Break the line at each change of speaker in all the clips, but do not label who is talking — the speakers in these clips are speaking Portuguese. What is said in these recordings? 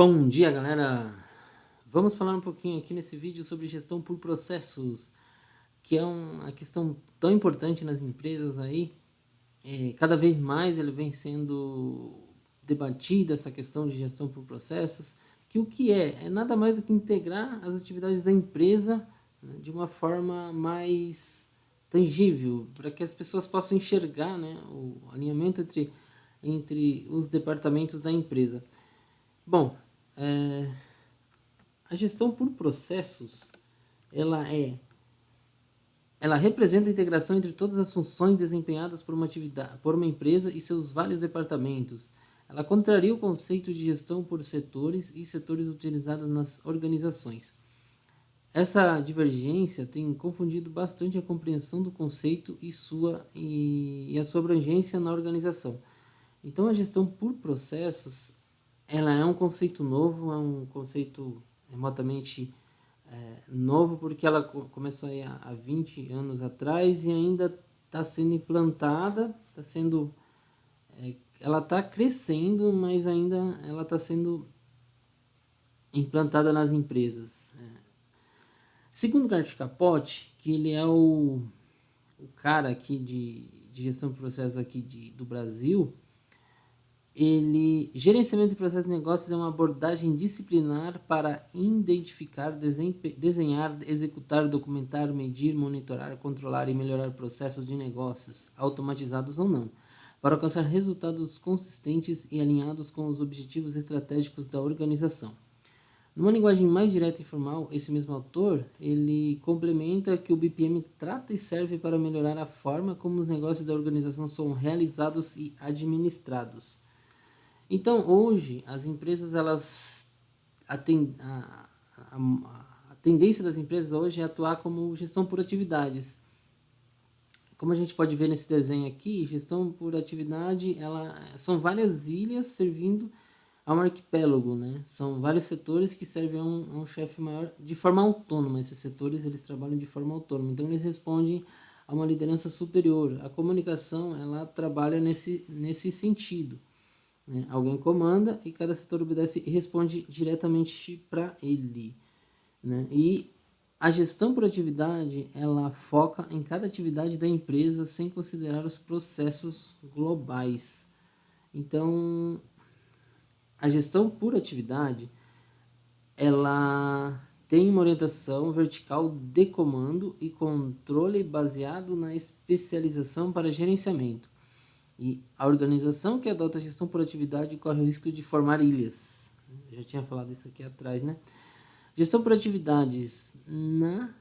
Bom dia, galera! Vamos falar um pouquinho aqui nesse vídeo sobre gestão por processos, que é uma questão tão importante nas empresas aí. Cada vez mais ele vem sendo debatida, essa questão de gestão por processos, que o que é? É nada mais do que integrar as atividades da empresa, né, de uma forma mais tangível, para que as pessoas possam enxergar, né, o alinhamento entre os departamentos da empresa. Bom, a gestão por processos, ela ela representa a integração entre todas as funções desempenhadas por uma atividade, por uma empresa e seus vários departamentos. Ela contraria o conceito de gestão por setores e setores utilizados nas organizações. Essa divergência tem confundido bastante a compreensão do conceito e a sua abrangência na organização. Então, a gestão por processos, ela é um conceito novo, é um conceito remotamente novo, porque ela começou aí há 20 anos atrás e ainda está sendo implantada, ela está crescendo, mas ainda ela está sendo implantada nas empresas. Segundo Gart Capot, que ele é o cara aqui de gestão de processos aqui do Brasil, gerenciamento de processos de negócios é uma abordagem disciplinar para identificar, desenhar, executar, documentar, medir, monitorar, controlar e melhorar processos de negócios, automatizados ou não, para alcançar resultados consistentes e alinhados com os objetivos estratégicos da organização. Numa linguagem mais direta e formal, esse mesmo autor, ele complementa que o BPM trata e serve para melhorar a forma como os negócios da organização são realizados e administrados. Então, hoje, as empresas, a tendência das empresas hoje é atuar como gestão por atividades. Como a gente pode ver nesse desenho aqui, gestão por atividade, são várias ilhas servindo a um arquipélago, né? São vários setores que servem a um chefe maior de forma autônoma. Esses setores, eles trabalham de forma autônoma. Então, eles respondem a uma liderança superior. A comunicação, ela trabalha nesse sentido. Né? Alguém comanda e cada setor obedece e responde diretamente para ele. Né? E a gestão por atividade, ela foca em cada atividade da empresa sem considerar os processos globais. Então, a gestão por atividade, ela tem uma orientação vertical de comando e controle baseado na especialização para gerenciamento. E a organização que adota a gestão por atividade corre o risco de formar ilhas. Eu já tinha falado isso aqui atrás, né? Gestão por atividades. Na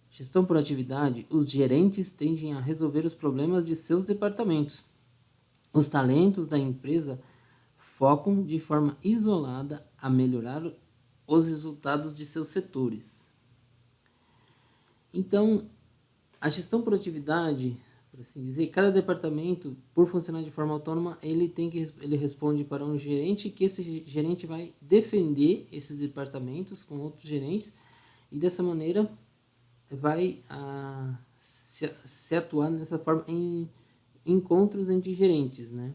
gestão por atividade, os gerentes tendem a resolver os problemas de seus departamentos. Os talentos da empresa focam de forma isolada a melhorar os resultados de seus setores. Então, a gestão por atividade, por assim dizer, cada departamento, por funcionar de forma autônoma, ele responde para um gerente, que esse gerente vai defender esses departamentos com outros gerentes e dessa maneira vai se atuar nessa forma em encontros entre gerentes, né?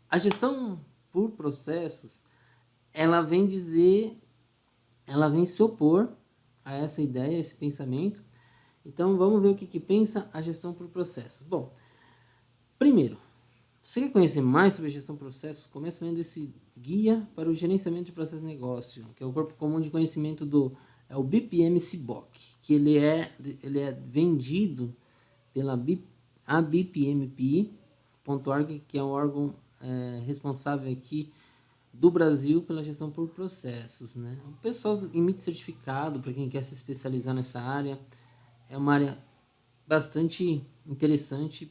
A gestão por processos, ela vem se opor a essa ideia, a esse pensamento. Então, vamos ver o que pensa a gestão por processos. Bom, primeiro, você quer conhecer mais sobre gestão por processos? Comece lendo esse Guia para o Gerenciamento de Processos de Negócio, que é o Corpo Comum de Conhecimento é o BPM CBOC, que ele é vendido pela abpmpi.org, que é um órgão responsável aqui do Brasil pela gestão por processos. Né? O pessoal emite certificado para quem quer se especializar nessa área. É uma área bastante interessante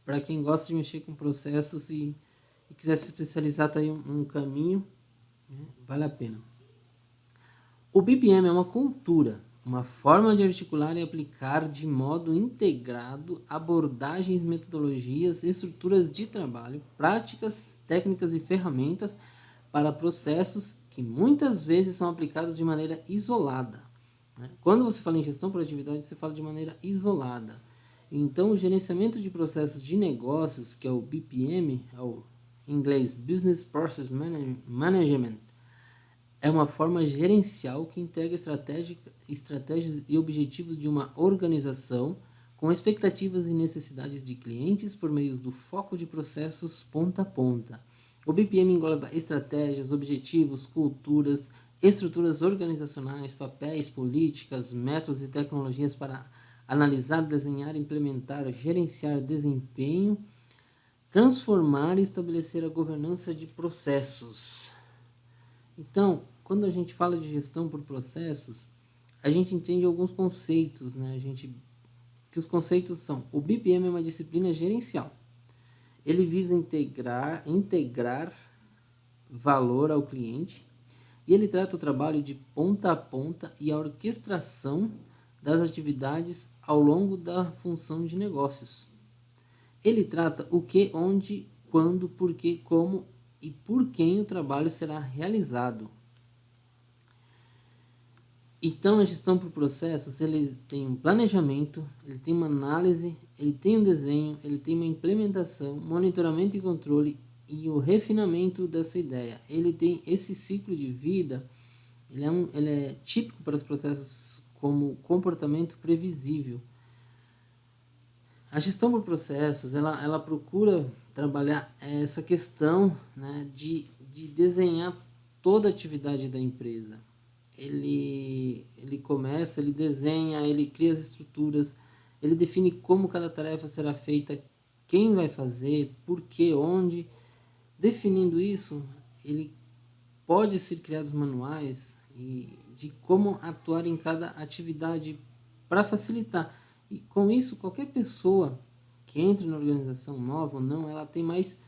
para quem gosta de mexer com processos e quiser se especializar, está aí um caminho, né? Vale a pena. O BPM é uma cultura, uma forma de articular e aplicar de modo integrado abordagens, metodologias, estruturas de trabalho, práticas, técnicas e ferramentas para processos que muitas vezes são aplicados de maneira isolada. Quando você fala em gestão por atividade, você fala de maneira isolada. Então, o gerenciamento de processos de negócios, que é o BPM, é o em inglês Business Process Management, é uma forma gerencial que integra estratégias e objetivos de uma organização com expectativas e necessidades de clientes por meio do foco de processos ponta a ponta. O BPM engloba estratégias, objetivos, culturas, estruturas organizacionais, papéis, políticas, métodos e tecnologias para analisar, desenhar, implementar, gerenciar desempenho, transformar e estabelecer a governança de processos. Então, quando a gente fala de gestão por processos, a gente entende alguns conceitos, né? Que os conceitos são: o BPM é uma disciplina gerencial. Ele visa integrar valor ao cliente e ele trata o trabalho de ponta a ponta e a orquestração das atividades ao longo da função de negócios. Ele trata o que, onde, quando, por que, como e por quem o trabalho será realizado. Então, a gestão por processos, ele tem um planejamento, ele tem uma análise, ele tem um desenho, ele tem uma implementação, monitoramento e controle e o refinamento dessa ideia. Ele tem esse ciclo de vida, ele é típico para os processos como comportamento previsível. A gestão por processos, ela procura trabalhar essa questão, né, de desenhar toda a atividade da empresa. Ele começa, ele desenha, ele cria as estruturas, ele define como cada tarefa será feita, quem vai fazer, por que, onde. Definindo isso, ele pode ser criados manuais de como atuar em cada atividade para facilitar. E com isso, qualquer pessoa que entre na organização nova ou não, ela tem mais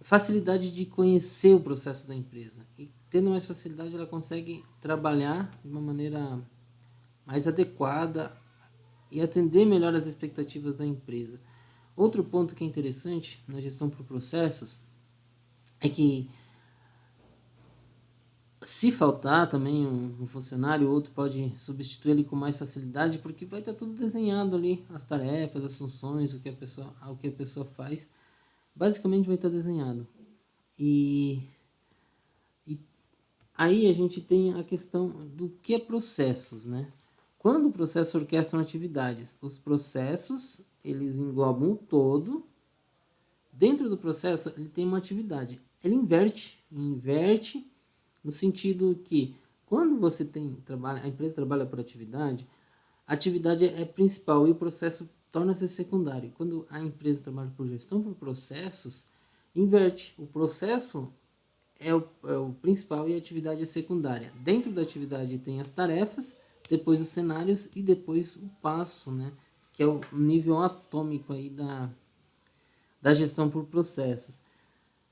facilidade de conhecer o processo da empresa. E tendo mais facilidade, ela consegue trabalhar de uma maneira mais adequada e atender melhor as expectativas da empresa. Outro ponto que é interessante na gestão por processos é que se faltar também um funcionário, o outro pode substituir ele com mais facilidade, porque vai estar tudo desenhado ali, as tarefas, as funções, o que a pessoa faz, basicamente vai estar desenhado. E aí a gente tem a questão do que é processos, né? Quando o processo orquestra atividades, os processos, eles englobam o todo. Dentro do processo, ele tem uma atividade. Ele inverte no sentido que quando você a empresa trabalha por atividade, a atividade é principal e o processo torna-se secundário. Quando a empresa trabalha por gestão por processos, inverte. O processo é o principal e a atividade é secundária. Dentro da atividade tem as tarefas, depois os cenários e depois o passo, né? Que é o nível atômico aí da gestão por processos.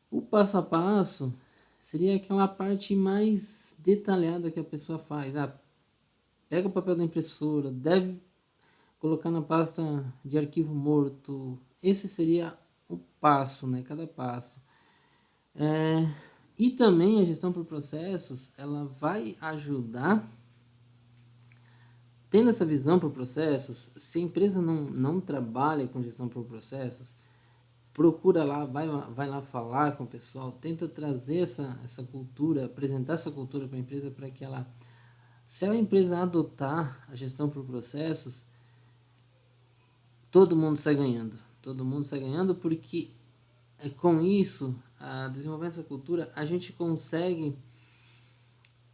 O passo a passo seria aquela parte mais detalhada que a pessoa faz. Pega o papel da impressora, deve colocar na pasta de arquivo morto. Esse seria o passo, né? Cada passo. E também a gestão por processos, ela vai ajudar, tendo essa visão por processos, se a empresa não trabalha com gestão por processos, procura lá, vai lá falar com o pessoal, tenta trazer essa cultura, apresentar essa cultura para a empresa para que ela, se a empresa adotar a gestão por processos, todo mundo sai ganhando. Todo mundo sai ganhando porque com isso, desenvolvendo essa cultura, a gente consegue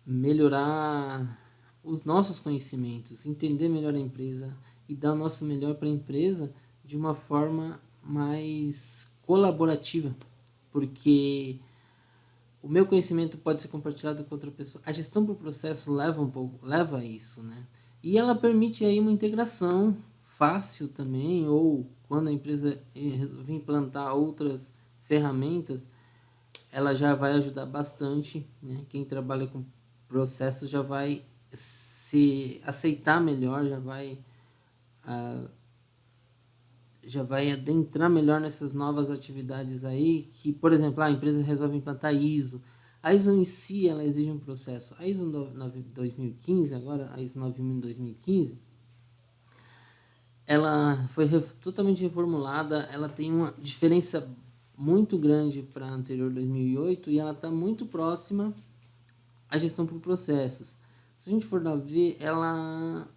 melhorar os nossos conhecimentos, entender melhor a empresa e dar o nosso melhor para a empresa de uma forma mais colaborativa, porque o meu conhecimento pode ser compartilhado com outra pessoa. A gestão por processo leva a isso, né? E ela permite aí uma integração fácil também, ou quando a empresa resolver implantar outras ferramentas, ela já vai ajudar bastante, né? Quem trabalha com processos já vai se aceitar melhor, já vai adentrar melhor nessas novas atividades aí, que, por exemplo, a empresa resolve implantar ISO. A ISO em si, ela exige um processo. A ISO 2015, agora a ISO 9000 2015, ela foi totalmente reformulada, ela tem uma diferença muito grande para a anterior 2008 e ela está muito próxima à gestão por processos. Se a gente for lá ver, ela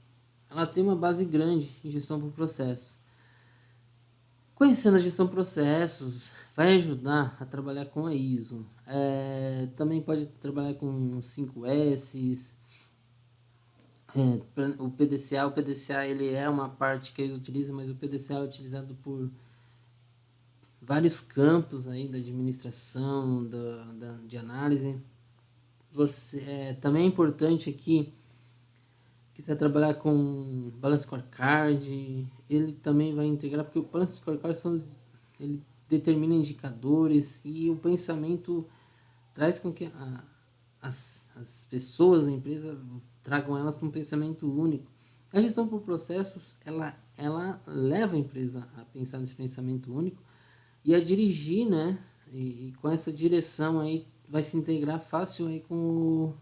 tem uma base grande em gestão por processos. Conhecendo a gestão por processos vai ajudar a trabalhar com a ISO. Também pode trabalhar com 5S, o PDCA ele é uma parte que eles utilizam, mas o PDCA é utilizado por vários campos aí da administração, de análise. Também é importante aqui, quiser trabalhar com Balance Scorecard, ele também vai integrar, porque o Balance Scorecard ele determina indicadores e o pensamento traz com que as pessoas da empresa tragam elas para um pensamento único. A gestão por processos, ela leva a empresa a pensar nesse pensamento único e a dirigir, né? E com essa direção aí vai se integrar fácil aí com o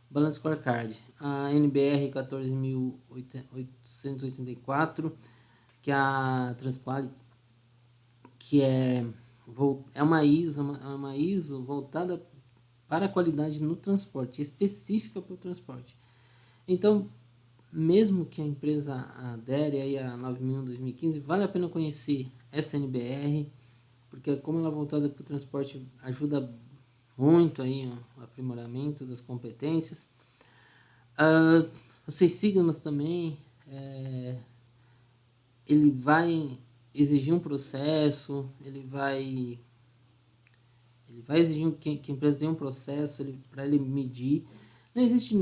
Balance Scorecard. A NBR 14.884, que é a Transquality, que é uma ISO voltada para a qualidade no transporte, específica para o transporte. Então, mesmo que a empresa adere aí a 9001-2015, vale a pena conhecer essa NBR, porque como ela é voltada para o transporte, ajuda muito aí o aprimoramento das competências. Os 6 sigmas também, ele vai exigir um processo, ele vai exigir que a empresa tenha um processo para ele medir. Não existe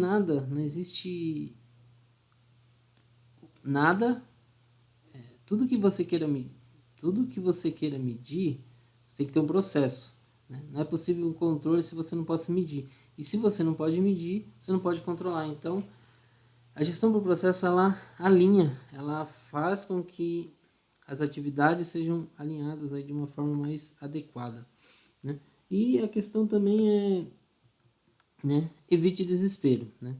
nada, tudo que você queira medir, você tem que ter um processo, né? Não é possível um controle se você não possa medir. E se você não pode medir, você não pode controlar. Então, a gestão por processo, ela alinha, ela faz com que as atividades sejam alinhadas aí de uma forma mais adequada, né? E a questão também é, né, evite desespero, né?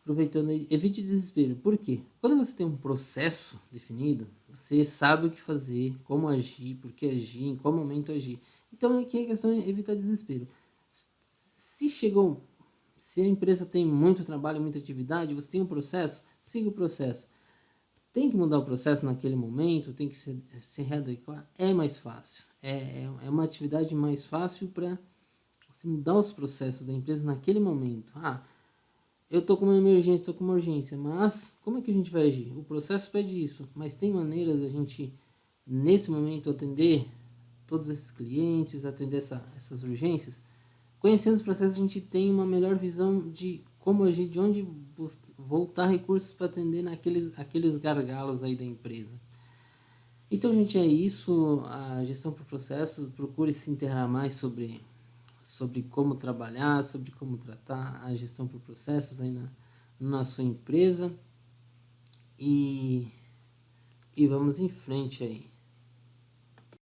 Aproveitando aí, evite desespero. Por quê? Quando você tem um processo definido, você sabe o que fazer, como agir, por que agir, em qual momento agir. Então aqui a questão é evitar desespero. Se a empresa tem muito trabalho, muita atividade, você tem um processo, siga o processo. Tem que mudar o processo naquele momento, tem que se readequar, é mais fácil. É uma atividade mais fácil para você mudar os processos da empresa naquele momento. Eu estou com uma urgência, mas como é que a gente vai agir? O processo pede isso, mas tem maneiras da gente, nesse momento, atender todos esses clientes, atender essas urgências? Conhecendo os processos, a gente tem uma melhor visão de como agir, de onde voltar recursos para atender aqueles gargalos aí da empresa. Então, gente, é isso. A gestão por processo, procure se inteirar mais sobre como trabalhar, sobre como tratar a gestão por processos aí na sua empresa. E vamos em frente aí.